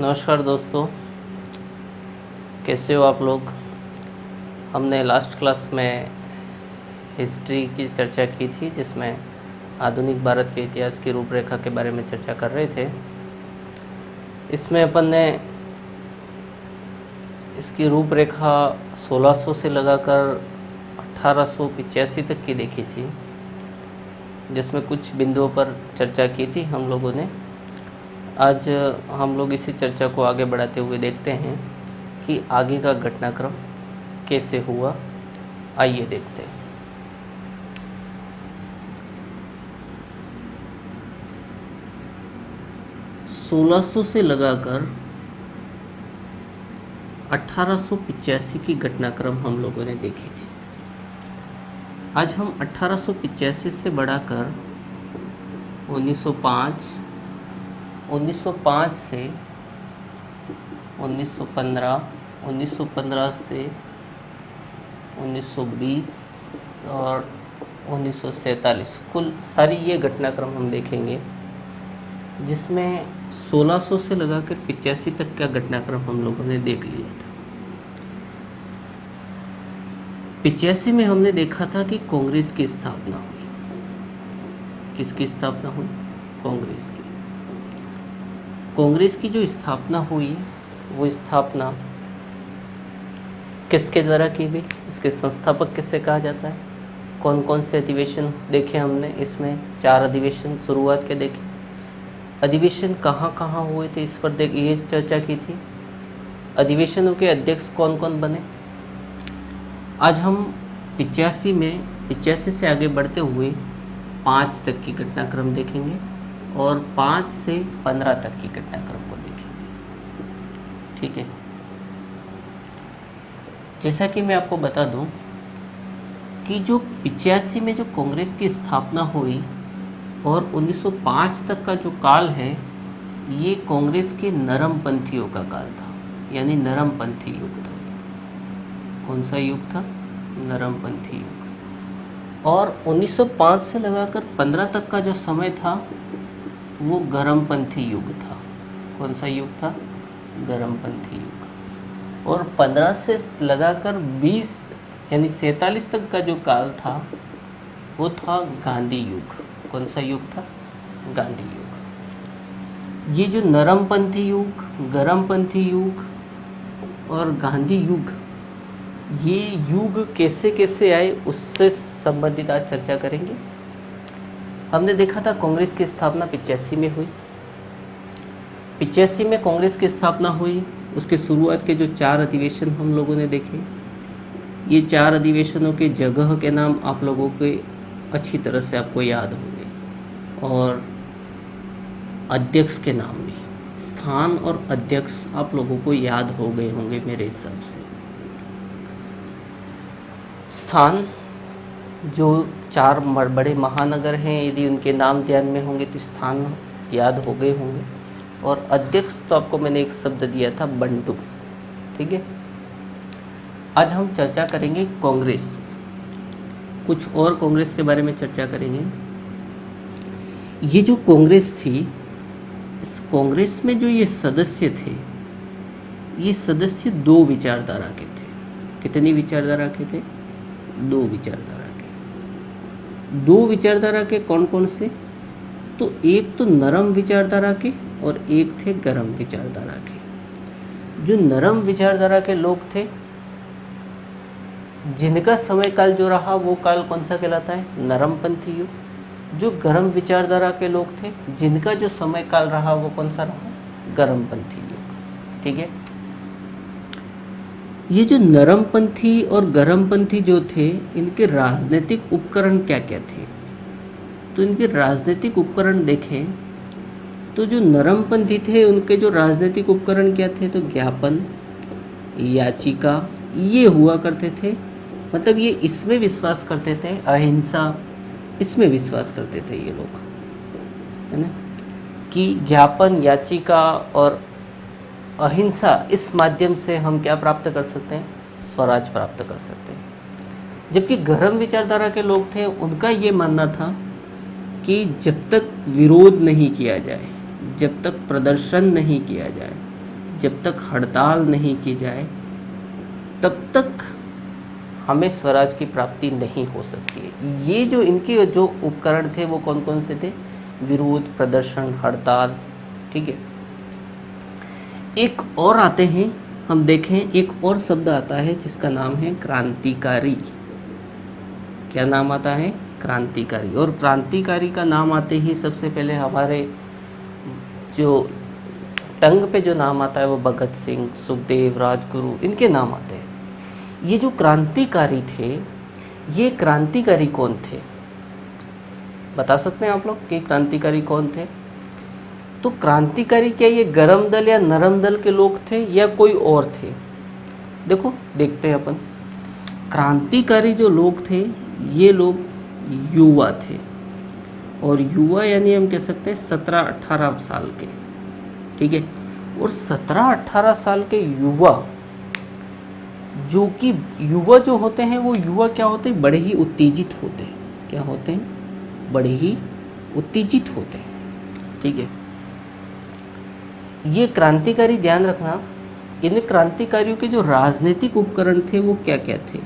नमस्कार दोस्तों, कैसे हो आप लोग। हमने लास्ट क्लास में हिस्ट्री की चर्चा की थी, जिसमें आधुनिक भारत के इतिहास की रूपरेखा के बारे में चर्चा कर रहे थे। इसमें अपन ने इसकी रूपरेखा 1600 से लगाकर 1885 तक की देखी थी, जिसमें कुछ बिंदुओं पर चर्चा की थी हम लोगों ने। आज हम लोग इसी चर्चा को आगे बढ़ाते हुए देखते हैं कि आगे का घटनाक्रम कैसे हुआ। आइए देखते हैं। सोलह सौ से लगाकर 1885 की घटनाक्रम हम लोगों ने देखी थी। आज हम 1885 से बढ़ाकर 1905, 1905 से 1915, 1915 से 1920 और 1947 कुल सारी ये घटनाक्रम हम देखेंगे, जिसमें 1600 से लगाकर 85 तक का घटनाक्रम हम लोगों ने देख लिया था। 85 में हमने देखा था कि कांग्रेस की स्थापना हुई। किसकी स्थापना हुई? कांग्रेस की। कांग्रेस की जो स्थापना हुई, वो स्थापना किसके द्वारा की गई? इसके संस्थापक किससे कहा जाता है? कौन कौन से अधिवेशन देखे हमने? इसमें 4 अधिवेशन शुरुआत के देखे। अधिवेशन कहाँ कहाँ हुए थे, इस पर ये चर्चा की थी। अधिवेशनों के अध्यक्ष कौन कौन बने। आज हम 85 से आगे बढ़ते हुए 5 तक की घटनाक्रम देखेंगे और 5 से 15 तक की घटनाक्रम को देखेंगे। ठीक है। जैसा कि मैं आपको बता दूं कि जो 85 में जो कांग्रेस की स्थापना हुई और 1905 तक का जो काल है, ये कांग्रेस के नरमपंथियों का काल था, यानी नरमपंथी युग था। कौन सा युग था? नरमपंथी युग। और 1905 से लगाकर 15 तक का जो समय था, वो गरमपंथी युग था। कौन सा युग था? गरमपंथी युग। और 15 से लगाकर 20 यानी 47 तक का जो काल था, वो था गांधी युग। कौन सा युग था? गांधी युग। ये जो नरमपंथी युग, गरमपंथी युग और गांधी युग, ये युग कैसे कैसे आए, उससे संबंधित आज चर्चा करेंगे। हमने देखा था कांग्रेस की स्थापना 85 में हुई। 85 में कांग्रेस की स्थापना हुई, उसके शुरुआत के जो 4 अधिवेशन हम लोगों ने देखे। ये 4 अधिवेशनों के जगह के नाम आप लोगों के अच्छी तरह से आपको याद होंगे, और अध्यक्ष के नाम भी, स्थान और अध्यक्ष आप लोगों को याद हो गए होंगे मेरे हिसाब से। स्थान, जो 4 बड़े महानगर हैं, यदि उनके नाम ध्यान में होंगे तो स्थान याद हो गए होंगे। और अध्यक्ष तो आपको मैंने एक शब्द दिया था, बंटू। ठीक है। आज हम चर्चा करेंगे कांग्रेस, कुछ और कांग्रेस के बारे में चर्चा करेंगे। ये जो कांग्रेस थी, इस कांग्रेस में जो ये सदस्य थे, ये सदस्य 2 विचारधारा के थे। कितनी विचारधारा के थे? 2 विचारधारा के। 2 विचारधारा के कौन कौन से? तो एक तो नरम विचारधारा के और एक थे गरम विचारधारा के। जो नरम विचारधारा के लोग थे, जिनका समय काल जो रहा, वो काल कौन सा कहलाता है? नरमपंथी युग। जो गरम विचारधारा के लोग थे, जिनका जो समय काल रहा, वो कौन सा रहा? गरमपंथी युग। ठीक है। ये जो नरमपंथी और गरमपंथी जो थे, इनके राजनीतिक उपकरण क्या क्या थे? तो इनके राजनीतिक उपकरण देखें तो जो नरमपंथी थे, उनके जो राजनीतिक उपकरण क्या थे? तो ज्ञापन, याचिका, ये हुआ करते थे। मतलब ये इसमें विश्वास करते थे, अहिंसा, इसमें विश्वास करते थे ये लोग, है ना, कि ज्ञापन, याचिका और अहिंसा, इस माध्यम से हम क्या प्राप्त कर सकते हैं? स्वराज प्राप्त कर सकते हैं। जबकि गरम विचारधारा के लोग थे, उनका ये मानना था कि जब तक विरोध नहीं किया जाए, जब तक प्रदर्शन नहीं किया जाए, जब तक हड़ताल नहीं की जाए तब तक हमें स्वराज की प्राप्ति नहीं हो सकती है। ये जो इनके जो उपकरण थे वो कौन कौन से थे? विरोध, प्रदर्शन, हड़ताल। ठीक है, एक और आते हैं, हम देखें एक और शब्द आता है जिसका नाम है क्रांतिकारी। क्या नाम आता है? क्रांतिकारी। और क्रांतिकारी का नाम आते ही सबसे पहले हमारे जो टंग पे जो नाम आता है वो भगत सिंह, सुखदेव, राजगुरु, इनके नाम आते हैं। ये जो क्रांतिकारी थे, ये क्रांतिकारी कौन थे? बता सकते हैं आप लोग कि क्रांतिकारी कौन थे? तो क्रांतिकारी क्या ये गरम दल या नरम दल के लोग थे या कोई और थे? देखो देखते हैं अपन। क्रांतिकारी जो लोग थे ये लोग युवा थे, और युवा यानी हम कह सकते हैं 17-18 साल के। ठीक है, और 17-18 साल के युवा, जो कि युवा जो होते हैं वो युवा क्या होते हैं? बड़े ही उत्तेजित होते हैं। क्या होते हैं? बड़े ही उत्तेजित होते हैं। ठीक है, ये क्रांतिकारी ध्यान रखना, इन क्रांतिकारियों के जो राजनीतिक उपकरण थे वो क्या क्या थे?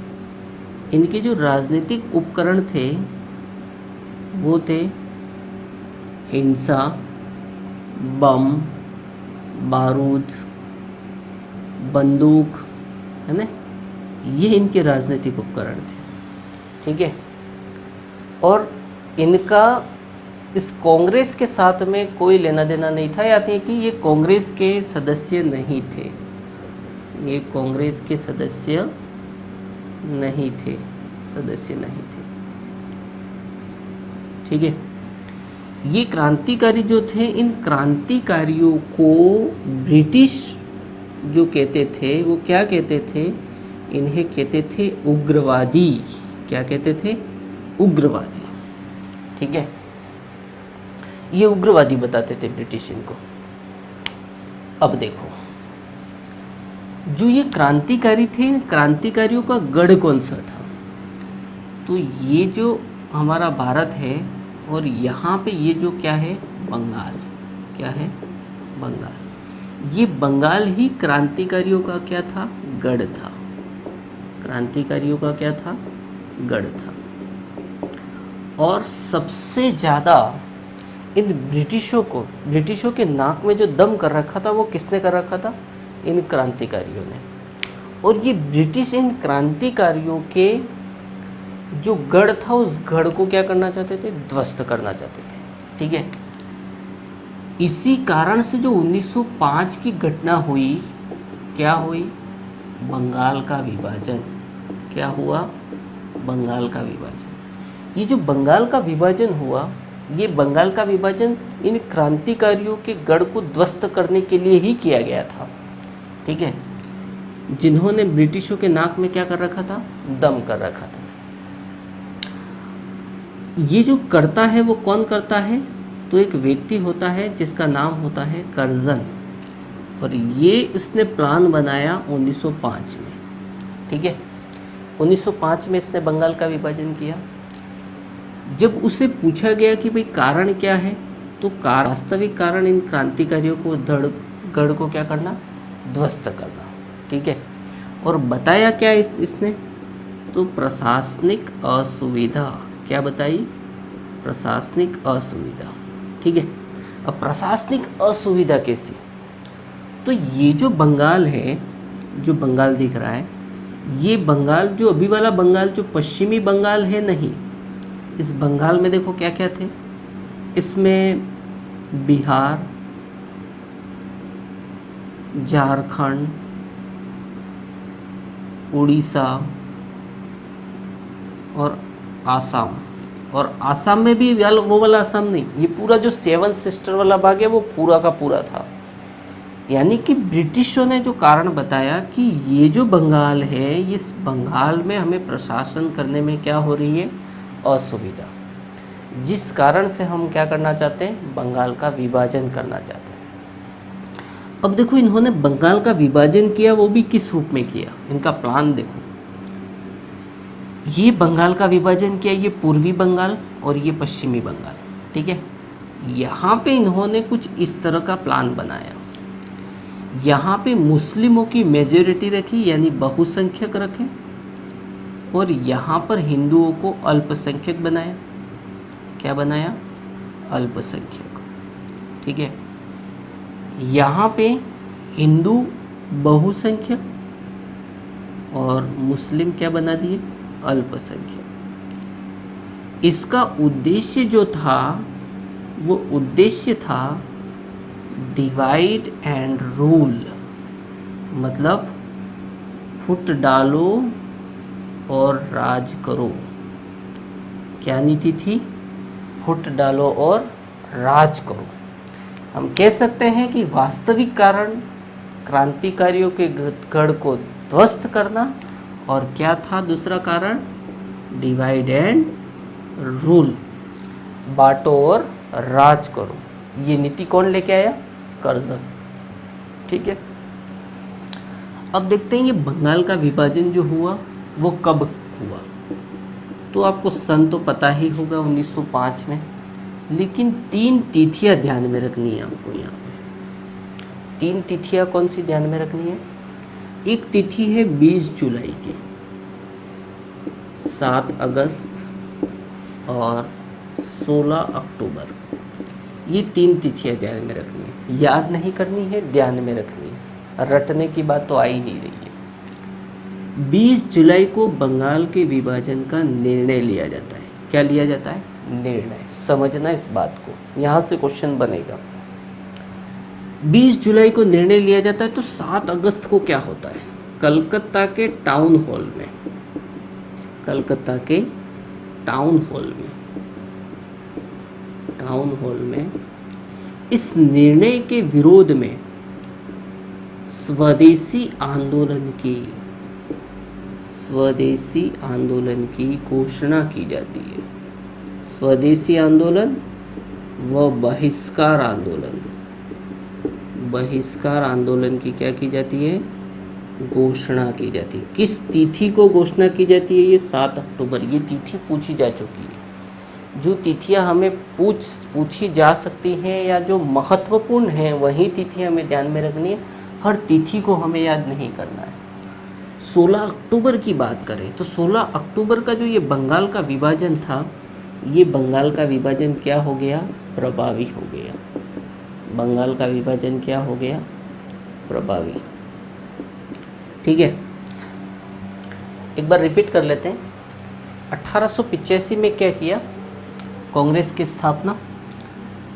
इनके जो राजनीतिक उपकरण थे वो थे हिंसा, बम, बारूद, बंदूक, है ना, ये इनके राजनीतिक उपकरण थे। ठीक है, और इनका इस कांग्रेस के साथ में कोई लेना देना नहीं था, या थे कि ये कांग्रेस के सदस्य नहीं थे। ये कांग्रेस के सदस्य नहीं थे, सदस्य नहीं थे। ठीक है, ये क्रांतिकारी जो थे, इन क्रांतिकारियों को ब्रिटिश जो कहते थे वो क्या कहते थे? इन्हें कहते थे उग्रवादी। क्या कहते थे? उग्रवादी। ठीक है, ये उग्रवादी बताते थे ब्रिटिश इनको। अब देखो, जो ये क्रांतिकारी थे, इन क्रांतिकारियों का गढ़ कौन सा था? तो ये जो हमारा भारत है, और यहाँ पे ये जो क्या है? बंगाल। क्या है? बंगाल। ये बंगाल ही क्रांतिकारियों का क्या था? गढ़ था। क्रांतिकारियों का क्या था? गढ़ था। और सबसे ज़्यादा इन ब्रिटिशों के नाक में जो दम कर रखा था वो किसने कर रखा था? इन क्रांतिकारियों ने। और ये ब्रिटिश इन क्रांतिकारियों के जो गढ़ था उस गढ़ को क्या करना चाहते थे? ध्वस्त करना चाहते थे। ठीक है, इसी कारण से जो 1905 की घटना हुई, क्या हुई? बंगाल का विभाजन। क्या हुआ? बंगाल का विभाजन। ये जो बंगाल का विभाजन हुआ, ये बंगाल का विभाजन इन क्रांतिकारियों के गढ़ को ध्वस्त करने के लिए ही किया गया था। ठीक है, जिन्होंने ब्रिटिशों के नाक में क्या कर रखा था? दम कर रखा था। ये जो करता है वो कौन करता है? तो एक व्यक्ति होता है जिसका नाम होता है कर्जन, और ये इसने प्लान बनाया 1905 में। ठीक है, 1905 में इसने बंगाल का विभाजन किया। जब उसे पूछा गया कि भाई कारण क्या है, तो वास्तविक कारण इन क्रांतिकारियों को गढ़ को क्या करना? ध्वस्त करना। ठीक है, और बताया क्या इसने? तो प्रशासनिक असुविधा। क्या बताई? प्रशासनिक असुविधा। ठीक है, अब प्रशासनिक असुविधा कैसी? तो ये जो बंगाल है, जो बंगाल दिख रहा है, ये बंगाल जो अभी वाला बंगाल जो पश्चिमी बंगाल है नहीं, इस बंगाल में देखो क्या क्या थे? इसमें बिहार, झारखंड, उड़ीसा और आसाम। और आसाम में भी वो वाला आसाम नहीं, ये पूरा जो 7 सिस्टर वाला भाग है वो पूरा का पूरा था। यानी कि ब्रिटिशों ने जो कारण बताया कि ये जो बंगाल है, इस बंगाल में हमें प्रशासन करने में क्या हो रही है? असुविधा, जिस कारण से हम क्या करना चाहते हैं? बंगाल का विभाजन करना चाहते हैं। अब देखो, इन्होंने बंगाल का विभाजन किया, वो भी किस रूप में किया? इनका प्लान देखो, ये बंगाल का विभाजन किया, ये पूर्वी बंगाल और ये पश्चिमी बंगाल। ठीक है, यहाँ पे इन्होंने कुछ इस तरह का प्लान बनाया यहाँ पे मुस्लिमों की मेजॉरिटी रखी यानी बहुसंख्यक रखे, और यहाँ पर हिंदुओं को अल्पसंख्यक बनाया। क्या बनाया? अल्पसंख्यक। ठीक है, यहाँ पे हिंदू बहुसंख्यक और मुस्लिम क्या बना दिए? अल्पसंख्यक। इसका उद्देश्य जो था वो उद्देश्य था डिवाइड एंड रूल, मतलब फुट डालो और राज करो। क्या नीति थी? फुट डालो और राज करो। हम कह सकते हैं कि वास्तविक कारण क्रांतिकारियों के गढ़ को ध्वस्त करना, और क्या था दूसरा कारण? डिवाइड एंड रूल, बांटो और राज करो। ये नीति कौन लेके आया? कर्जन। ठीक है, अब देखते हैं ये बंगाल का विभाजन जो हुआ वो कब हुआ। तो आपको सन तो पता ही होगा 1905 में, लेकिन 3 तिथियां ध्यान में रखनी है आपको। यहाँ पे 3 तिथियां कौन सी ध्यान में रखनी है? एक तिथि है 20 जुलाई की, 7 अगस्त और 16 अक्टूबर। ये 3 तिथियां ध्यान में रखनी है, याद नहीं करनी है, ध्यान में रखनी है। रटने की बात तो आ ही नहीं रही है। 20 जुलाई को बंगाल के विभाजन का निर्णय लिया जाता है। क्या लिया जाता है? निर्णय। समझना इस बात को, यहाँ से क्वेश्चन बनेगा। 20 जुलाई को निर्णय लिया जाता है, तो 7 अगस्त को क्या होता है? कलकत्ता के टाउन हॉल में, कलकत्ता के टाउन हॉल में इस निर्णय के विरोध में स्वदेशी आंदोलन की घोषणा की जाती है। स्वदेशी आंदोलन व बहिष्कार आंदोलन की क्या की जाती है? घोषणा की जाती है। किस तिथि को घोषणा की जाती है? ये 7 अक्टूबर। ये तिथि पूछी जा चुकी है। जो तिथियां हमें पूछी जा सकती हैं या जो महत्वपूर्ण हैं वही तिथि हमें ध्यान में रखनी है। हर तिथि को हमें याद नहीं करना है। 16 अक्टूबर की बात करें तो 16 अक्टूबर का जो ये बंगाल का विभाजन था, ये बंगाल का विभाजन क्या हो गया? प्रभावी हो गया। बंगाल का विभाजन क्या हो गया? प्रभावी। ठीक है, एक बार रिपीट कर लेते हैं। 1885 में क्या किया? कांग्रेस की स्थापना।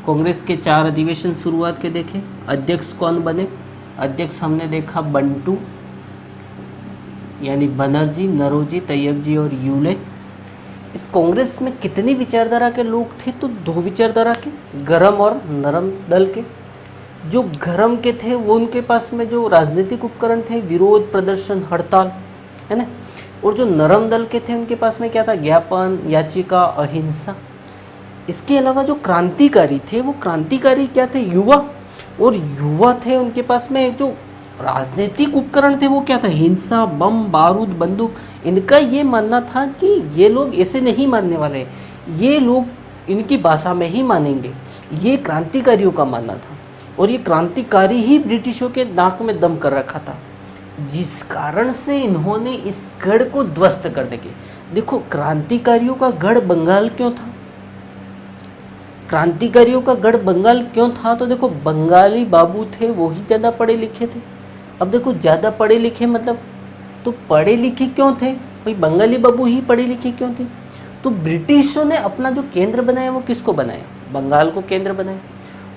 कांग्रेस के 4 अधिवेशन शुरुआत के देखे। अध्यक्ष कौन बने? अध्यक्ष हमने देखा बंटू, यानी बनर्जी, नरोजी, तैयब जी और यूले। इस कांग्रेस में कितनी विचारधारा के लोग थे? तो 2 विचारधारा के, गरम और नरम दल के। जो गरम के थे वो उनके पास में जो राजनीतिक उपकरण थे, विरोध प्रदर्शन, हड़ताल, है ना। और जो नरम दल के थे उनके पास में क्या था? ज्ञापन, याचिका, अहिंसा। इसके अलावा जो क्रांतिकारी थे वो क्रांतिकारी क्या थे? युवा। और युवा थे उनके पास में जो राजनीतिक उपकरण थे वो क्या था? हिंसा, बम, बारूद, बंदूक। इनका ये मानना था कि ये लोग ऐसे नहीं मानने वाले, ये लोग इनकी भाषा में ही मानेंगे। ये क्रांतिकारियों का मानना था, और ये क्रांतिकारी ही ब्रिटिशों के नाक में दम कर रखा था, जिस कारण से इन्होंने इस गढ़ को ध्वस्त करने के। देखो, क्रांतिकारियों का गढ़ बंगाल क्यों था? क्रांतिकारियों का गढ़ बंगाल क्यों था? तो देखो, बंगाली बाबू थे वो ही ज़्यादा पढ़े लिखे थे। अब देखो, ज़्यादा पढ़े लिखे मतलब, तो पढ़े लिखे क्यों थे भाई? बंगाली बाबू ही पढ़े लिखे क्यों थे? तो ब्रिटिशों ने अपना जो केंद्र बनाया वो किसको बनाया? बंगाल को केंद्र बनाया।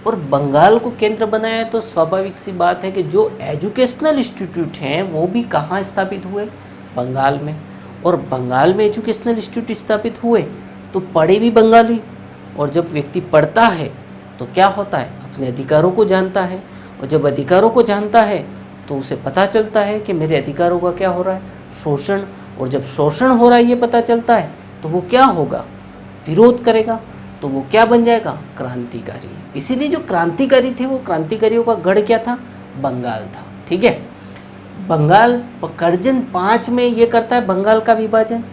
और बंगाल को केंद्र बनाया तो स्वाभाविक सी बात है कि जो एजुकेशनल इंस्टीट्यूट हैं वो भी कहाँ स्थापित हुए? बंगाल में। और बंगाल में एजुकेशनल इंस्टीट्यूट स्थापित हुए तो पढ़े भी बंगाली। और जब व्यक्ति पढ़ता है तो क्या होता है? अपने अधिकारों को जानता है, और जब अधिकारों को जानता है तो उसे पता चलता है कि मेरे अधिकारों का क्या हो रहा है? शोषण। और जब शोषण हो रहा है ये पता चलता है तो वो क्या होगा? विरोध करेगा। तो वो क्या बन जाएगा? क्रांतिकारी। इसीलिए जो क्रांतिकारी थे वो क्रांतिकारियों का गढ़ क्या था? बंगाल था। ठीक है, बंगाल कर्जन 5 में ये करता है बंगाल का विभाजन।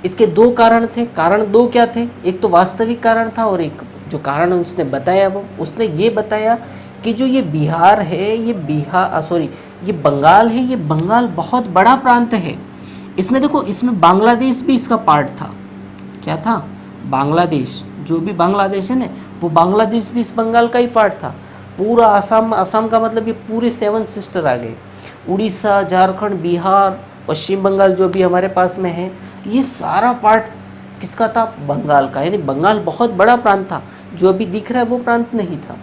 इसके 2 कारण थे। कारण 2 क्या थे? एक तो वास्तविक कारण था, और एक जो कारण उसने बताया वो उसने ये बताया कि जो ये बिहार है, ये बंगाल है, ये बंगाल बहुत बड़ा प्रांत है। इसमें देखो, इसमें बांग्लादेश भी इसका पार्ट था। क्या था? बांग्लादेश, जो भी बांग्लादेश है ना, वो बांग्लादेश भी इस बंगाल का ही पार्ट था। पूरा असम, असम का मतलब ये पूरे 7 सिस्टर आ गए। उड़ीसा, झारखंड, बिहार, पश्चिम बंगाल जो भी हमारे पास में है, ये सारा पार्ट किसका था? बंगाल का। यानी बंगाल बहुत बड़ा प्रांत था। जो अभी दिख रहा है वो प्रांत नहीं था।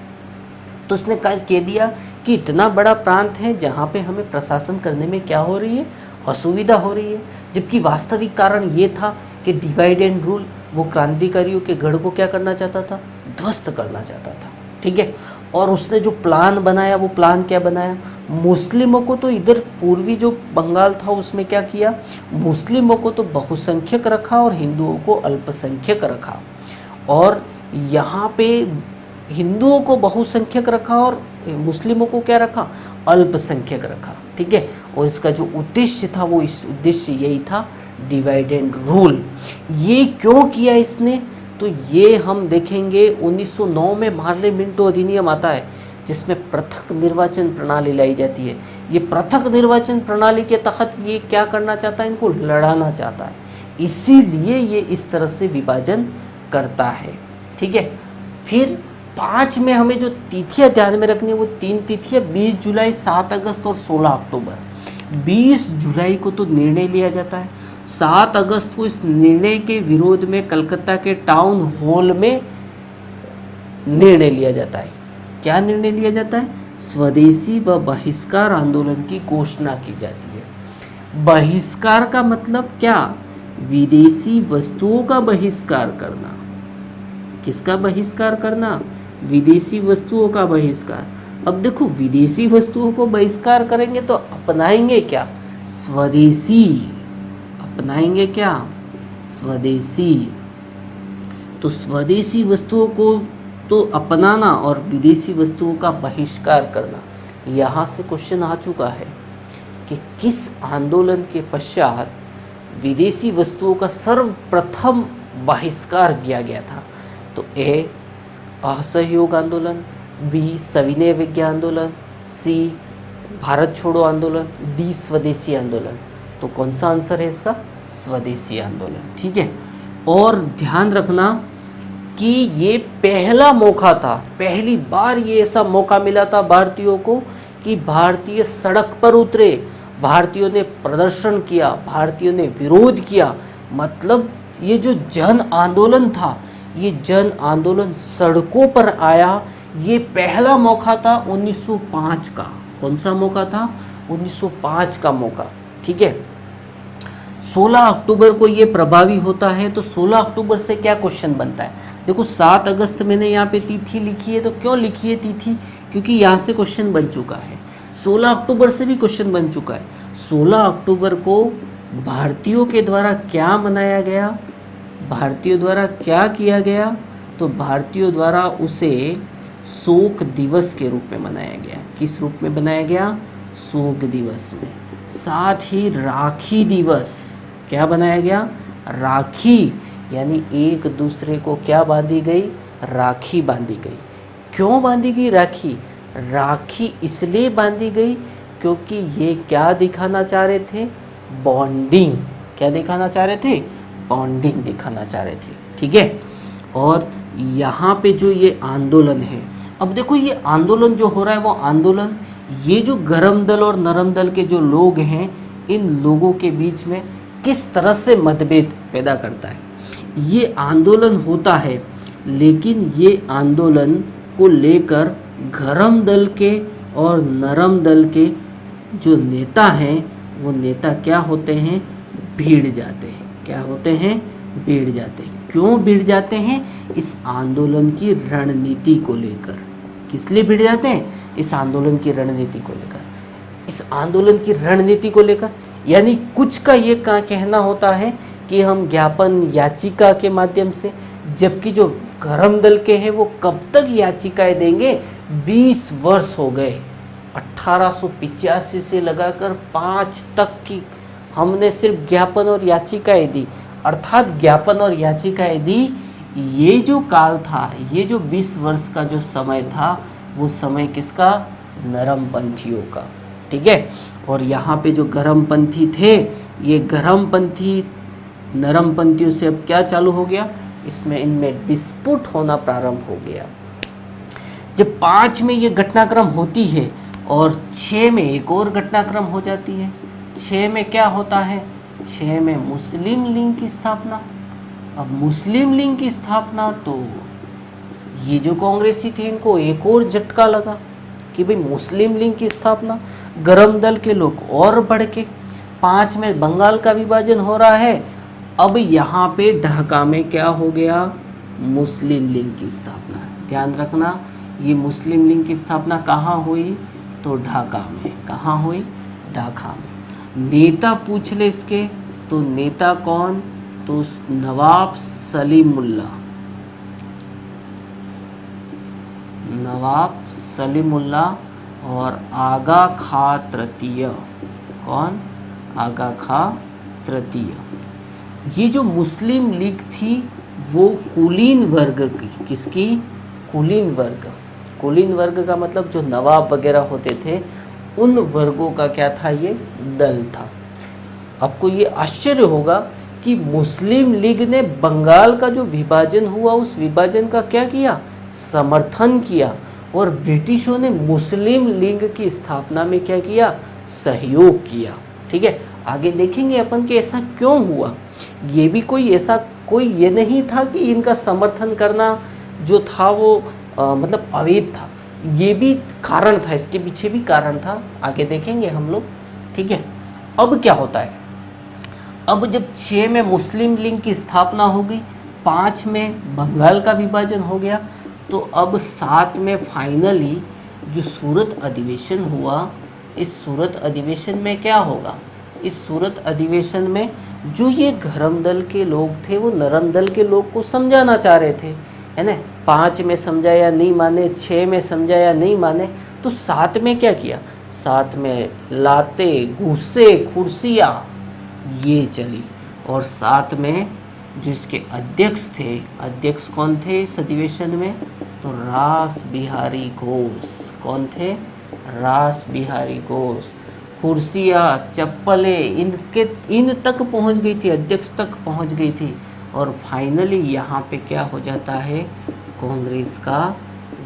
तो उसने कह दिया कि इतना बड़ा प्रांत है जहाँ पे हमें प्रशासन करने में क्या हो रही है? असुविधा हो रही है। जबकि वास्तविक कारण ये था कि डिवाइड एंड रूल वो क्रांतिकारियों के गढ़ को क्या करना चाहता था? ध्वस्त करना चाहता था। ठीक है। और उसने जो प्लान बनाया, वो प्लान क्या बनाया? मुस्लिमों को तो इधर पूर्वी जो बंगाल था उसमें क्या किया? मुस्लिमों को तो बहुसंख्यक रखा और हिंदुओं को अल्पसंख्यक रखा। और यहाँ पे हिंदुओं को बहुसंख्यक रखा और मुस्लिमों को क्या रखा? अल्पसंख्यक रखा। ठीक है। और इसका जो उद्देश्य था, वो इस उद्देश्य यही था, डिवाइड एंड रूल। ये क्यों किया इसने? तो ये हम देखेंगे 1909 में पार्लियामेंटो अधिनियम आता है, जिसमें पृथक निर्वाचन प्रणाली लाई जाती है। ये पृथक निर्वाचन प्रणाली के तहत ये क्या करना चाहता है? इनको लड़ाना चाहता है। इसीलिए ये इस तरह से विभाजन करता है। ठीक है। फिर 5 में हमें जो तिथियां ध्यान में रखनी है, वो 3 तिथियां 20 जुलाई, 7 अगस्त और 16 अक्टूबर। 20 जुलाई को तो निर्णय लिया जाता है। 7 अगस्त को इस निर्णय के विरोध में कलकत्ता के टाउन हॉल में निर्णय लिया जाता है। क्या निर्णय लिया जाता है? स्वदेशी व बहिष्कार आंदोलन की घोषणा की जाती है। बहिष्कार का मतलब क्या? विदेशी वस्तुओं का बहिष्कार करना। किसका बहिष्कार करना? विदेशी वस्तुओं का बहिष्कार। अब देखो, विदेशी वस्तुओं को बहिष्कार करेंगे तो अपनाएंगे क्या? स्वदेशी। अपनाएंगे क्या? स्वदेशी। तो स्वदेशी वस्तुओं को तो अपनाना और विदेशी वस्तुओं का बहिष्कार करना। यहाँ से क्वेश्चन आ चुका है कि किस आंदोलन के पश्चात विदेशी वस्तुओं का सर्वप्रथम बहिष्कार किया गया था? तो ए, असहयोग आंदोलन, बी, सविनय अवज्ञा आंदोलन, सी, भारत छोड़ो आंदोलन, डी, स्वदेशी आंदोलन। तो कौन सा आंसर है इसका? स्वदेशी आंदोलन। ठीक है। और ध्यान रखना कि ये पहला मौका था, पहली बार ये ऐसा मौका मिला था भारतीयों को कि भारतीय सड़क पर उतरे, भारतीयों ने प्रदर्शन किया, भारतीयों ने विरोध किया। मतलब ये जो जन आंदोलन था, ये जन आंदोलन सड़कों पर आया। ये पहला मौका था 1905 का। कौन सा मौका था? 1905 का मौका। ठीक है। 16 अक्टूबर को ये प्रभावी होता है। तो 16 अक्टूबर से क्या क्वेश्चन बनता है? देखो, 7 अगस्त मैंने यहाँ पे तिथि लिखी है। तो क्यों लिखी है तिथि? क्योंकि यहाँ से क्वेश्चन बन चुका है। 16 अक्टूबर से भी क्वेश्चन बन चुका है। 16 अक्टूबर को भारतीयों के द्वारा क्या मनाया गया? भारतीयों द्वारा क्या किया गया? तो भारतीयों द्वारा उसे शोक दिवस के रूप में मनाया गया। किस रूप में बनाया गया? शोक दिवस में। साथ ही राखी दिवस क्या बनाया गया? राखी, यानी एक दूसरे को क्या बांधी गई? राखी बांधी गई। क्यों बांधी गई राखी? राखी इसलिए बांधी गई क्योंकि ये क्या दिखाना चाह रहे थे? बॉन्डिंग। क्या दिखाना चाह रहे थे? बॉन्डिंग दिखाना चाह रहे थे। ठीक है। और यहाँ पे जो ये आंदोलन है, अब देखो ये आंदोलन जो हो रहा है, वो आंदोलन, ये जो गरम दल और नरम दल के जो लोग हैं, इन लोगों के बीच में किस तरह से मतभेद पैदा करता है। ये आंदोलन होता है, लेकिन ये आंदोलन को लेकर गरम दल के और नरम दल के जो नेता हैं, वो नेता क्या होते हैं? भीड़ जाते हैं। क्या होते हैं? भीड़ जाते हैं। क्यों भीड़ जाते हैं? इस आंदोलन की रणनीति को लेकर। किस लिए भीड़ जाते हैं? इस आंदोलन की रणनीति को लेकर। इस आंदोलन की रणनीति को लेकर यानी कुछ का ये कहना होता है कि हम ज्ञापन याचिका के माध्यम से, जबकि जो गरम दल के हैं वो कब तक याचिकाएं देंगे? 20 वर्ष हो गए, 1885 से लगाकर 5 तक की हमने सिर्फ ज्ञापन और याचिकाएं दी। अर्थात ज्ञापन और याचिकाएं दी। ये जो काल था, ये जो 20 वर्ष का जो समय था, वो समय किसका? नरमपंथियों का। ठीक है। और यहाँ पे जो गरमपंथी थे, ये गरमपंथी नरमपंथियों से अब क्या चालू हो गया? इसमें इनमें डिस्प्यूट होना प्रारंभ हो गया। जब 5 में ये घटनाक्रम होती है और 6 में एक और घटनाक्रम हो जाती है। 6 में क्या होता है? 6 में मुस्लिम लीग की स्थापना। अब मुस्लिम लीग की स्थापना, तो ये जो कांग्रेसी थे इनको एक और झटका लगा कि भाई मुस्लिम लीग की स्थापना। गरम दल के लोग और बढ़ के 5 में बंगाल का विभाजन हो रहा है। अब यहाँ पे ढाका में क्या हो गया? मुस्लिम लीग की स्थापना। ध्यान रखना, ये मुस्लिम लीग की स्थापना कहाँ हुई? तो ढाका में। कहाँ हुई? ढाका में। नेता पूछ ले इसके, तो नेता कौन? तो नवाब सलीमुल्लाह। नवाब सलीमुल्लाह और आगा खा तृतीय। कौन? आगा खा तृतीय। ये जो मुस्लिम लीग थी वो कुलीन वर्ग की, किसकी? कुलीन वर्ग। कुलीन वर्ग का मतलब जो नवाब वगैरह होते थे उन वर्गों का क्या था? ये दल था। आपको ये आश्चर्य होगा कि मुस्लिम लीग ने बंगाल का जो विभाजन हुआ उस विभाजन का क्या किया? समर्थन किया। और ब्रिटिशों ने मुस्लिम लीग की स्थापना में क्या किया? सहयोग किया। ठीक है। आगे देखेंगे अपन कि ऐसा क्यों हुआ। ये भी कोई ऐसा कोई ये नहीं था कि इनका समर्थन करना जो था वो मतलब अवैध था। ये भी कारण था, इसके पीछे भी कारण था। आगे देखेंगे हम लोग। ठीक है। अब क्या होता है? अब जब 6 में मुस्लिम लीग की स्थापना हो गई, 5 में बंगाल का विभाजन हो गया, तो अब 7 में फाइनली जो सूरत अधिवेशन हुआ, इस सूरत अधिवेशन में क्या होगा? इस सूरत अधिवेशन में जो ये गरम दल के लोग थे वो नरम दल के लोग को समझाना चाह रहे थे, है ना। 5 में समझाया नहीं माने, 6 में समझाया नहीं माने, तो 7 में क्या किया? 7 में लाते, गुस्से, कुर्सियाँ ये चली। और 7 में जो इसके अध्यक्ष थे, अध्यक्ष कौन थे इस अधिवेशन में? तो रास बिहारी घोष। कौन थे? रास बिहारी घोष। कुर्सियाँ, चप्पलें इन तक पहुंच गई थी, अध्यक्ष तक पहुंच गई थी। और फाइनली यहाँ पे क्या हो जाता है? कांग्रेस का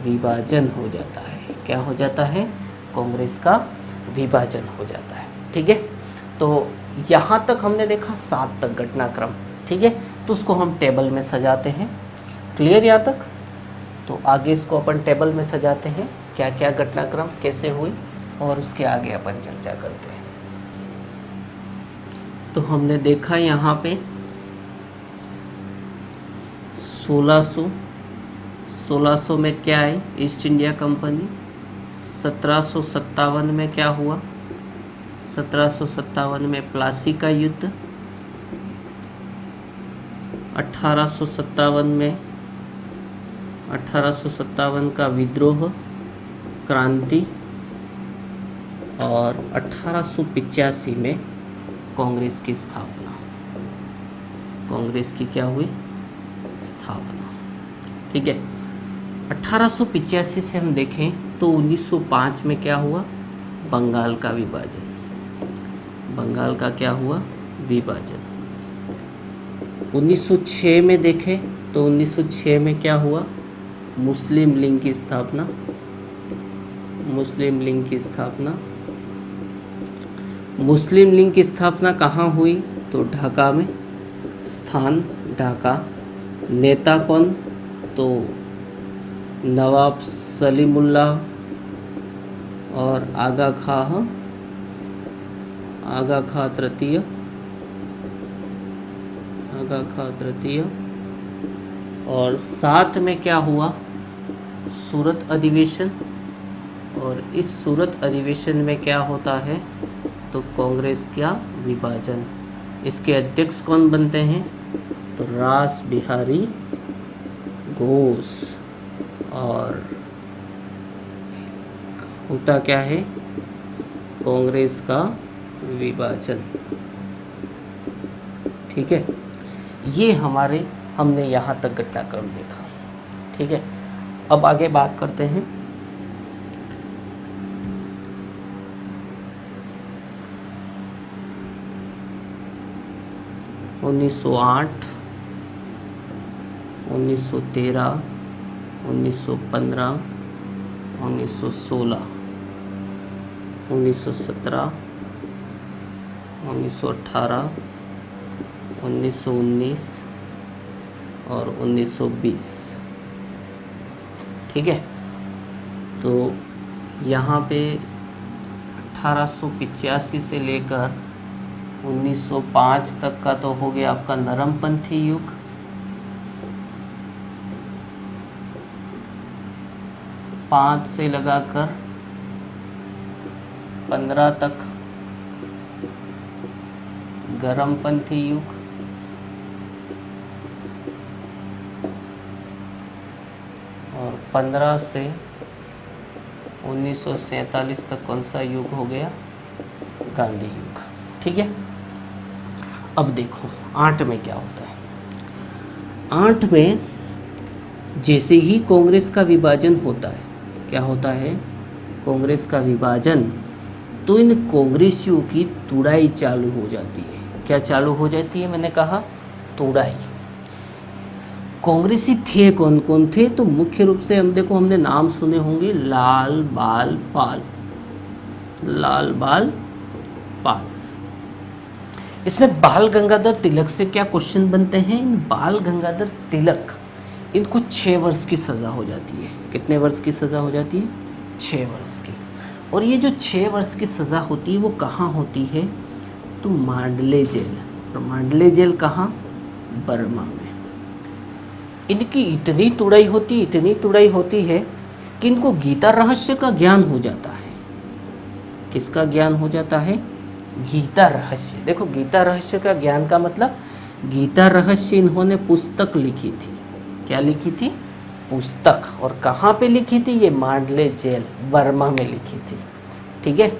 विभाजन हो जाता है। क्या हो जाता है? कांग्रेस का विभाजन हो जाता है। ठीक है। तो यहाँ तक हमने देखा 7 तक घटनाक्रम। ठीक है। तो उसको हम टेबल में सजाते हैं। क्लियर यहाँ तक? तो आगे इसको अपन टेबल में सजाते हैं, क्या क्या घटनाक्रम कैसे हुई, और उसके आगे अपन चर्चा करते हैं। तो हमने देखा यहाँ पे 1600 में क्या आई? East India company. 1757 में क्या हुआ? 1757 में प्लासी का युद्ध। 1857 का विद्रोह, क्रांति। और 1885 में कांग्रेस की स्थापना। कांग्रेस की क्या हुई? स्थापना। ठीक है। 1885 से हम देखें तो 1905 में क्या हुआ? बंगाल का विभाजन। बंगाल का क्या हुआ? विभाजन। 1906 में देखें तो 1906 में क्या हुआ? मुस्लिम लीग की स्थापना। मुस्लिम लीग की स्थापना। मुस्लिम लीग की स्थापना कहाँ हुई? तो ढाका में। स्थान ढाका। नेता कौन? तो नवाब सलीमुल्लाह और आगा खा तृतीय। और 7 में क्या हुआ? सूरत अधिवेशन। और इस सूरत अधिवेशन में क्या होता है? तो कांग्रेस का विभाजन। इसके अध्यक्ष कौन बनते हैं? तो रास बिहारी घोष। और होता क्या है? कांग्रेस का विभाजन। ठीक है। ये हमने यहाँ तक घटनाक्रम देखा। ठीक है। अब आगे बात करते हैं 1908, 1913, 1915, 1916, 1917, 1918, 1919 और 1920। ठीक है, तो यहाँ पे 1885 से लेकर 1905 तक का तो हो गया आपका नरमपंथी युग। पाँच से लगाकर 15 तक गरमपंथी युग। और 15 से 1947 तक कौन सा युग हो गया? गांधी युग। ठीक है, अब देखो 8 में क्या होता है। 8 में जैसे ही कांग्रेस का विभाजन होता है, क्या होता है? कांग्रेस का विभाजन, तो इन कांग्रेसियों की तुड़ाई चालू हो जाती है। क्या चालू हो जाती है? मैंने कहा तुड़ाई। कांग्रेसी थे कौन कौन थे? तो मुख्य रूप से हम देखो, हमने नाम सुने होंगे, लाल बाल पाल। लाल बाल पाल। इसमें बाल गंगाधर तिलक से क्या क्वेश्चन बनते हैं? इन बाल गंगाधर तिलक, इनको 6 वर्ष की सज़ा हो जाती है। कितने वर्ष की सज़ा हो जाती है? 6 वर्ष की। और ये जो 6 वर्ष की सज़ा होती है वो कहाँ होती है? तो मांडले जेल। और मांडले जेल कहाँ? बर्मा में। इनकी इतनी तुड़ाई होती है कि इनको गीता रहस्य का ज्ञान हो जाता है। किसका ज्ञान हो जाता है? गीता रहस्य। देखो, गीता रहस्य का ज्ञान का मतलब, गीता रहस्य इन्होंने पुस्तक लिखी थी। क्या लिखी थी? पुस्तक। और कहाँ पे लिखी थी? ये मांडले जेल, बर्मा में लिखी थी। ठीक है,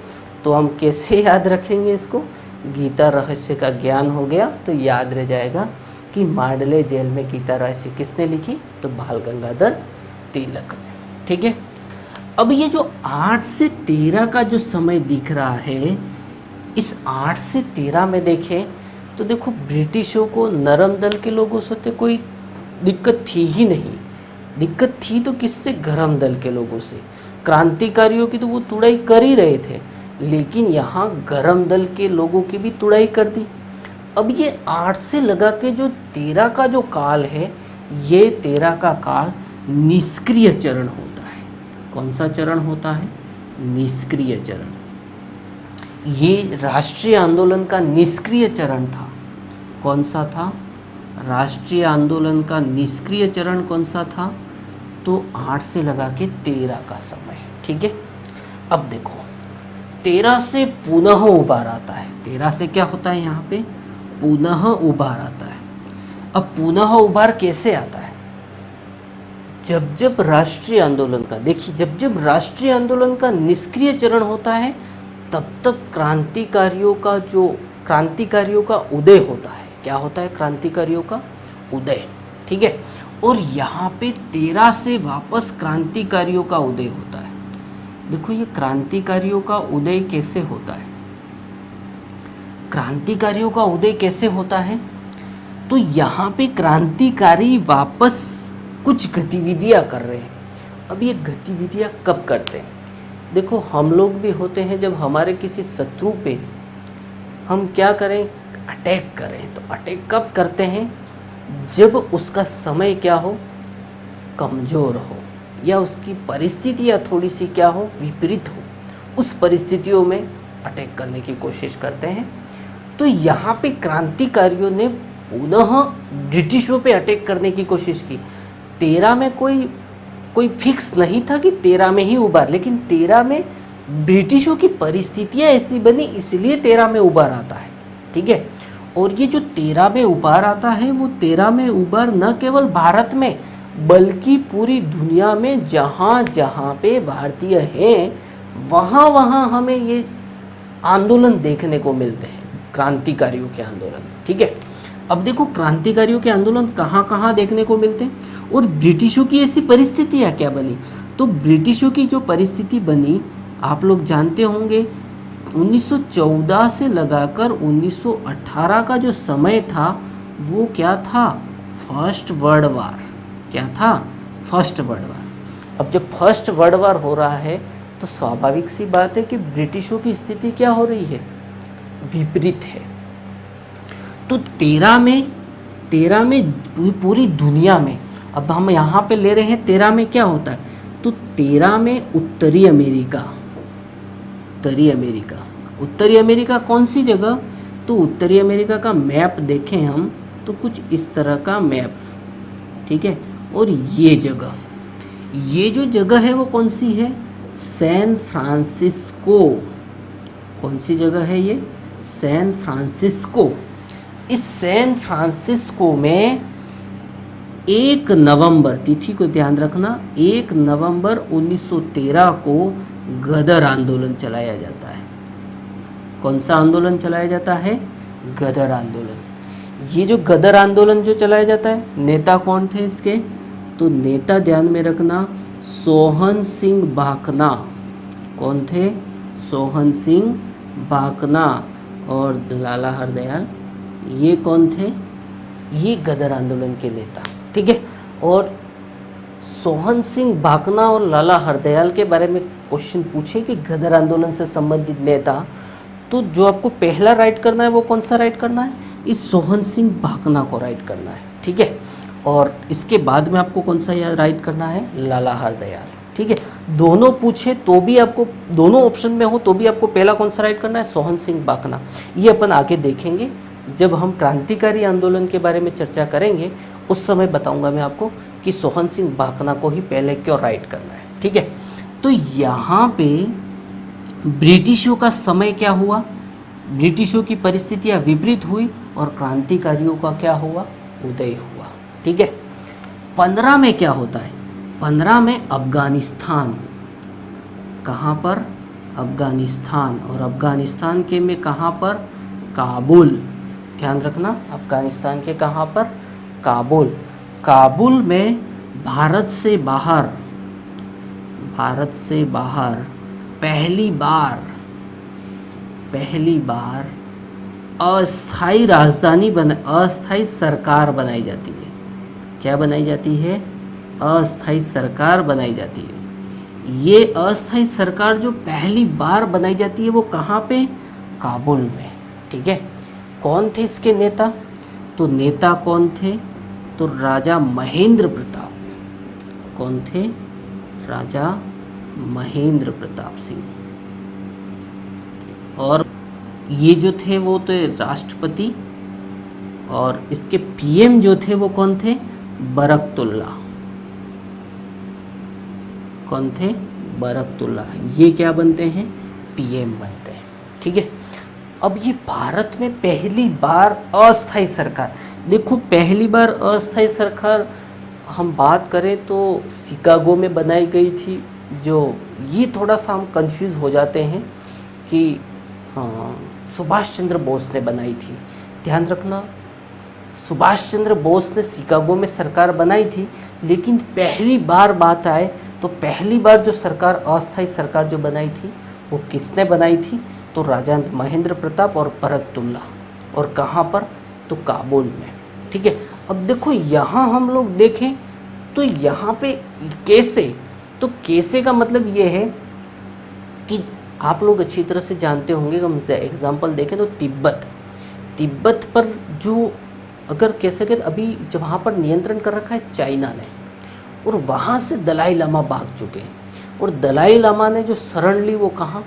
तो हम कैसे याद रखेंगे इसको? गीता रहस्य का ज्ञान हो गया तो याद रह जाएगा कि मांडले जेल में गीता रहस्य किसने लिखी? तो बाल गंगाधर तिलक ने। ठीक है, अब ये जो 8 से 13 का जो समय दिख रहा है, इस 8 से 13 में देखें तो देखो, ब्रिटिशों को नरम दल के लोगों से तो कोई दिक्कत थी ही नहीं। दिक्कत थी तो किससे? गरम दल के लोगों से। क्रांतिकारियों की तो वो तुड़ाई कर ही रहे थे, लेकिन यहाँ गरम दल के लोगों की भी तुड़ाई कर दी। अब ये 8 से लगा के जो 13 का जो काल है, ये 13 का काल निष्क्रिय चरण होता है। कौन सा चरण होता है? निष्क्रिय चरण। ये राष्ट्रीय आंदोलन का निष्क्रिय चरण था। कौन सा था? राष्ट्रीय आंदोलन का निष्क्रिय चरण कौन सा था? तो 8 से लगा के 13 का समय। ठीक है, अब देखो 13 से पुनः उबार आता है। 13 से क्या होता है? यहाँ पे पुनः उबार आता है। अब पुनः उबार कैसे आता है? जब जब राष्ट्रीय आंदोलन का, देखिए, जब जब राष्ट्रीय आंदोलन का निष्क्रिय चरण होता है, तब तब क्रांतिकारियों का उदय होता है। क्या होता है? क्रांतिकारियों का उदय। ठीक है, और यहाँ पे 13 से वापस क्रांतिकारियों का उदय होता है। देखो, ये क्रांतिकारियों का उदय कैसे होता है? क्रांतिकारियों का उदय कैसे होता है? तो यहाँ पे क्रांतिकारी वापस कुछ गतिविधियाँ कर रहे हैं। अब ये गतिविधियाँ कब करते हैं? देखो, हम लोग भी होते हैं, जब हमारे किसी शत्रु पे हम क्या करें? अटैक करें। तो अटैक कब करते हैं? जब उसका समय क्या हो? कमज़ोर हो, या उसकी परिस्थितियाँ थोड़ी सी क्या हो? विपरीत हो। उस परिस्थितियों में अटैक करने की कोशिश करते हैं। तो यहाँ पे क्रांतिकारियों ने पुनः ब्रिटिशों पे अटैक करने की कोशिश की। 13 में कोई फिक्स नहीं था कि 13 में ही उबार, लेकिन 13 में ब्रिटिशों की परिस्थितियाँ ऐसी बनी, इसलिए 13 में उबार आता है। ठीक है, और ये जो 13 में उबार आता है, वो 13 में उबार न केवल भारत में, बल्कि पूरी दुनिया में जहाँ जहाँ पे भारतीय हैं, वहाँ वहाँ हमें ये आंदोलन देखने को मिलते हैं, क्रांतिकारियों के आंदोलन। ठीक है, अब देखो क्रांतिकारियों के आंदोलन कहाँ कहाँ देखने को मिलते हैं, और ब्रिटिशों की ऐसी परिस्थितियाँ क्या बनी। तो ब्रिटिशों की जो परिस्थिति बनी, आप लोग जानते होंगे, 1914 से लगाकर 1918 का जो समय था, वो क्या था, फर्स्ट वर्ल्ड वार। क्या था, फर्स्ट वर्ल्ड वार। अब जब फर्स्ट वर्ल्ड वार हो रहा है तो स्वाभाविक सी बात है कि ब्रिटिशों की स्थिति क्या हो रही है, विपरीत है। तो 13 में पूरी दुनिया में, अब हम यहाँ पे ले रहे हैं 13 में क्या होता है, तो 13 में उत्तरी अमेरिका, उत्तरी अमेरिका कौन सी जगह, तो उत्तरी अमेरिका का मैप देखें हम तो कुछ इस तरह का मैप, ठीक है। और ये जो जगह है वो कौन सी है, सैन फ्रांसिस्को। कौन सी जगह है ये, सैन फ्रांसिस्को। इस सैन फ्रांसिस्को में 1 नवंबर, तिथि को ध्यान रखना, 1 नवंबर 1913 को गदर आंदोलन चलाया जाता है। कौन सा आंदोलन चलाया जाता है, गदर आंदोलन। ये जो गदर आंदोलन जो चलाया जाता है, नेता कौन थे इसके, तो नेता ध्यान में रखना, सोहन सिंह भाकना। कौन थे, सोहन सिंह भाकना और लाला हरदयाल, ये कौन थे, ये गदर आंदोलन के नेता, ठीक है। और सोहन सिंह भाकना और लाला हरदयाल के बारे में क्वेश्चन पूछे कि गदर आंदोलन से संबंधित नेता, तो जो आपको पहला राइट करना है वो कौन सा राइट करना है, इस सोहन सिंह भाकना को राइट करना है, ठीक है। और इसके बाद में आपको कौन सा याद राइट करना है, लाला हरदयाल, ठीक है। दोनों पूछे तो भी आपको, दोनों ऑप्शन में हो तो भी आपको पहला कौन सा राइट करना है, सोहन सिंह भाकना। ये अपन आगे देखेंगे जब हम क्रांतिकारी आंदोलन के बारे में चर्चा करेंगे, उस समय बताऊंगा मैं आपको कि सोहन सिंह भाकना को ही पहले क्यों राइट करना है, ठीक है। तो यहाँ पे ब्रिटिशों का समय क्या हुआ, ब्रिटिशों की परिस्थितियाँ विपरीत हुई और क्रांतिकारियों का क्या हुआ, उदय हुआ, ठीक है। 15 में क्या होता है, 15 में अफगानिस्तान, कहाँ पर, अफगानिस्तान, और अफगानिस्तान के में कहाँ पर, काबुल। ध्यान रखना, अफगानिस्तान के कहाँ पर, काबुल। काबुल में भारत से बाहर पहली बार अस्थाई राजधानी अस्थाई सरकार बनाई जाती है। क्या बनाई जाती है, अस्थाई सरकार बनाई जाती है। ये अस्थाई सरकार जो पहली बार बनाई जाती है वो कहाँ पे, काबुल में, ठीक है। कौन थे इसके नेता, तो नेता कौन थे, तो राजा महेंद्र प्रताप। कौन थे, राजा महेंद्र प्रताप सिंह। और ये जो थे वो तो राष्ट्रपति, और इसके पीएम जो थे वो कौन थे, बरकतुल्ला। कौन थे, बरकतुल्ला। ये क्या बनते हैं, पीएम बनते हैं, ठीक है। अब ये भारत में पहली बार अस्थाई सरकार, देखो पहली बार अस्थाई सरकार हम बात करें तो शिकागो में बनाई गई थी, जो ये थोड़ा सा हम कंफ्यूज हो जाते हैं कि हाँ सुभाष चंद्र बोस ने बनाई थी। ध्यान रखना, सुभाष चंद्र बोस ने शिकागो में सरकार बनाई थी, लेकिन पहली बार बात आए तो पहली बार जो सरकार, अस्थाई सरकार जो बनाई थी वो किसने बनाई थी, तो राजा महेंद्र प्रताप और बरकतुल्ला। और कहाँ पर, तो काबुल में, ठीक है। अब देखो यहाँ हम लोग देखें तो यहाँ पे कैसे, तो कैसे का मतलब ये है कि आप लोग अच्छी तरह से जानते होंगे, हम एग्जाम्पल देखें तो तिब्बत पर जो अगर कैसे के अभी जब वहाँ पर नियंत्रण कर रखा है चाइना ने, और वहाँ से दलाई लामा भाग चुके हैं, और दलाई लामा ने जो शरण ली वो कहाँ,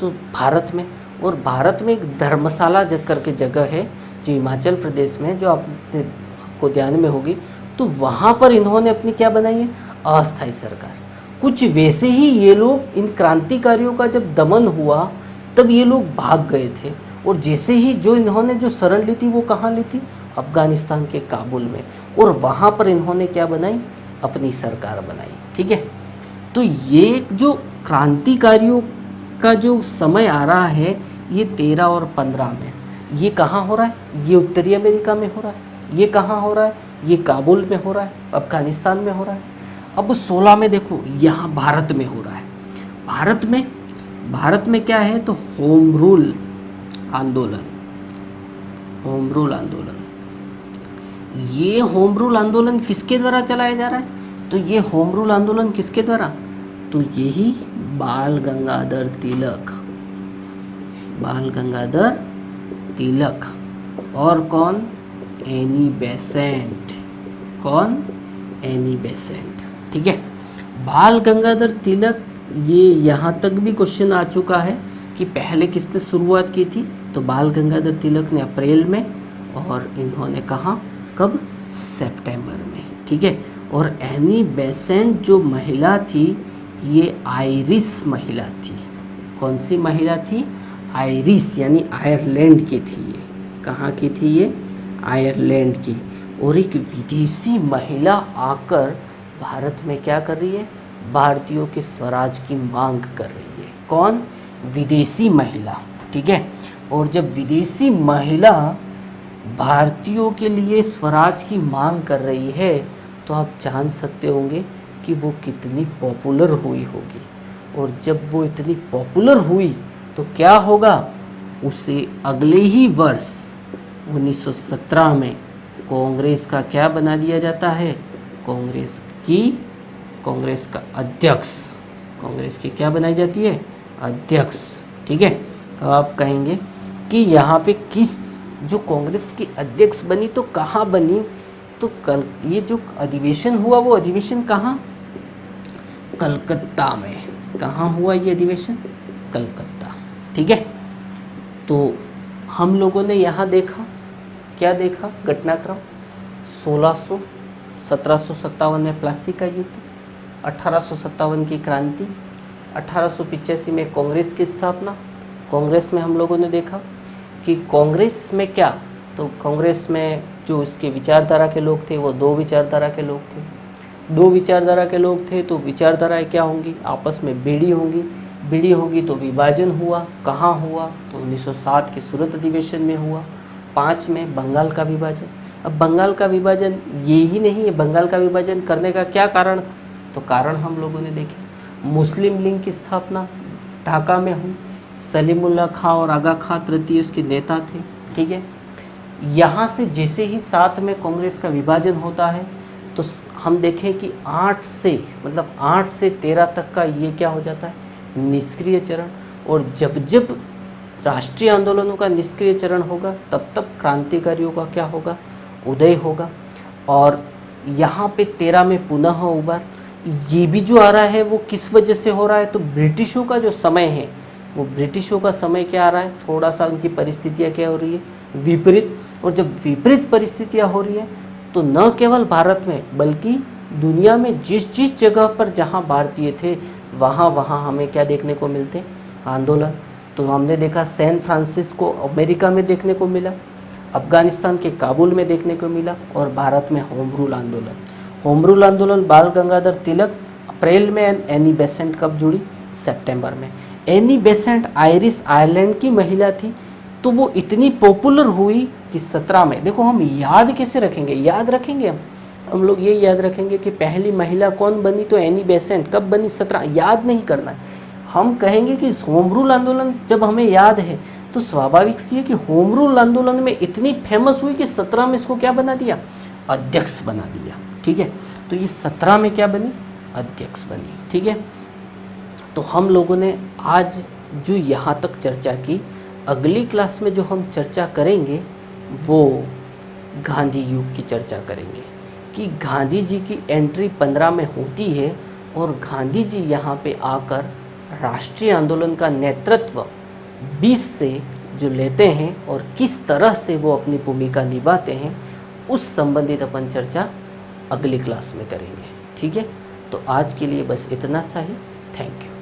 तो भारत में। और भारत में एक धर्मशाला करके जगह है जो हिमाचल प्रदेश में, जो आपको ध्यान में होगी, तो वहाँ पर इन्होंने अपनी क्या बनाई है, अस्थाई सरकार। कुछ वैसे ही ये लोग, इन क्रांतिकारियों का जब दमन हुआ तब ये लोग भाग गए थे, और जैसे ही जो इन्होंने जो शरण ली थी वो कहाँ ली थी, अफगानिस्तान के काबुल में, और वहाँ पर इन्होंने क्या बनाई, अपनी सरकार बनाई, ठीक है। तो ये जो क्रांतिकारियों का जो समय आ रहा है ये 13 और 15 में, ये कहाँ हो रहा है, ये उत्तरी अमेरिका में हो रहा है। ये कहाँ हो रहा है, ये काबुल में हो रहा है, अफगानिस्तान में हो रहा है। अब 16 में देखो यहाँ भारत में हो रहा है। भारत में क्या है, तो होम रूल आंदोलन, ये होम रूल आंदोलन किसके द्वारा चलाया जा रहा है? तो ये होम रूल आंदोलन किसके द्वारा? तो यही बाल गंगाधर तिलक और कौन? Annie Besant. कौन? Annie Besant. ठीक है, बाल गंगाधर तिलक, ये यहाँ तक भी क्वेश्चन आ चुका है कि पहले किसने शुरुआत की थी? तो बाल गंगाधर तिलक ने अप्रैल में, और इन्होंने कहा कब? सितंबर में। ठीक है, और एनी बेसेंट जो महिला थी ये आयरिश महिला थी। कौन सी महिला थी? आयरिश, यानी आयरलैंड की थी ये। कहाँ की थी ये? आयरलैंड की। और एक विदेशी महिला आकर भारत में क्या कर रही है? भारतीयों के स्वराज की मांग कर रही है। कौन? विदेशी महिला। ठीक है, और जब विदेशी महिला भारतीयों के लिए स्वराज की मांग कर रही है तो आप जान सकते होंगे कि वो कितनी पॉपुलर हुई होगी। और जब वो इतनी पॉपुलर हुई तो क्या होगा? उसे अगले ही वर्ष 1917 में कांग्रेस का क्या बना दिया जाता है? कांग्रेस का अध्यक्ष। कांग्रेस की क्या बनाई जाती है? अध्यक्ष। ठीक है, तो आप कहेंगे कि यहाँ पे किस, जो कांग्रेस की अध्यक्ष बनी तो कहाँ बनी? तो कल ये जो अधिवेशन हुआ वो अधिवेशन कहाँ? कलकत्ता में। कहाँ हुआ ये अधिवेशन? कलकत्ता। ठीक है, तो हम लोगों ने यहाँ देखा, क्या देखा? घटनाक्रम 1757 में प्लासी का युद्ध, 1857 की क्रांति, 1885 में कांग्रेस की स्थापना। कांग्रेस में हम लोगों ने देखा कि कांग्रेस में क्या, तो कांग्रेस में जो इसके विचारधारा के लोग थे वो दो विचारधारा के लोग थे। दो विचारधारा के लोग थे तो विचारधाराएं क्या होंगी? आपस में भिड़ी होंगी। भिड़ी होगी तो विभाजन हुआ। कहाँ हुआ? तो 1907 के सूरत अधिवेशन में हुआ। 5 में बंगाल का विभाजन। अब बंगाल का विभाजन ये ही नहीं है, बंगाल का विभाजन करने का क्या कारण था? तो कारण हम लोगों ने देखे। मुस्लिम लीग की स्थापना ढाका में हुई। सलीमुल्लाह खां और आगा खां तृतीय उसके नेता थे। ठीक है, यहाँ से जैसे ही 7 में कांग्रेस का विभाजन होता है तो हम देखें कि 8 से 13 तक का ये क्या हो जाता है? निष्क्रिय चरण। और जब जब राष्ट्रीय आंदोलनों का निष्क्रिय चरण होगा तब तब क्रांतिकारियों का क्या होगा? उदय होगा। और यहाँ पे 13 में पुनः उबार। ये भी जो आ रहा है वो किस वजह से हो रहा है? तो ब्रिटिशों का जो समय है वो ब्रिटिशों का समय क्या आ रहा है? थोड़ा सा उनकी परिस्थितियाँ क्या हो रही है? विपरीत। और जब विपरीत परिस्थितियाँ हो रही है तो न केवल भारत में बल्कि दुनिया में जिस जिस जगह पर जहाँ भारतीय थे वहाँ हमें क्या देखने को मिलते? आंदोलन। तो हमने देखा सैन फ्रांसिस्को अमेरिका में देखने को मिला, अफगानिस्तान के काबुल में देखने को मिला, और भारत में होम रूल आंदोलन। होम रूल आंदोलन बाल गंगाधर तिलक अप्रैल में, एनी बेसेंट कब जुड़ी? सितंबर में। एनी बेसेंट आयरिश आयरलैंड की महिला थी तो वो इतनी पॉपुलर हुई कि 17 में, देखो हम याद कैसे रखेंगे? याद रखेंगे हम लोग ये याद रखेंगे कि पहली महिला कौन बनी? तो एनी बेसेंट। कब बनी? 17। याद नहीं करना है, हम कहेंगे कि होम रूल आंदोलन जब हमें याद है तो स्वाभाविक सी है कि होम रूल आंदोलन में इतनी फेमस हुई कि 17 में इसको क्या बना दिया? अध्यक्ष बना दिया। ठीक है, तो ये 17 में क्या बनी? अध्यक्ष बनी। ठीक है, तो हम लोगों ने आज जो यहाँ तक चर्चा की, अगली क्लास में जो हम चर्चा करेंगे वो गांधी युग की चर्चा करेंगे कि गांधी जी की एंट्री 15 में होती है और गांधी जी यहाँ पे आकर राष्ट्रीय आंदोलन का नेतृत्व 20 से जो लेते हैं और किस तरह से वो अपनी भूमिका निभाते हैं, उस संबंधित अपन चर्चा अगली क्लास में करेंगे। ठीक है, तो आज के लिए बस इतना सा ही। Thank you.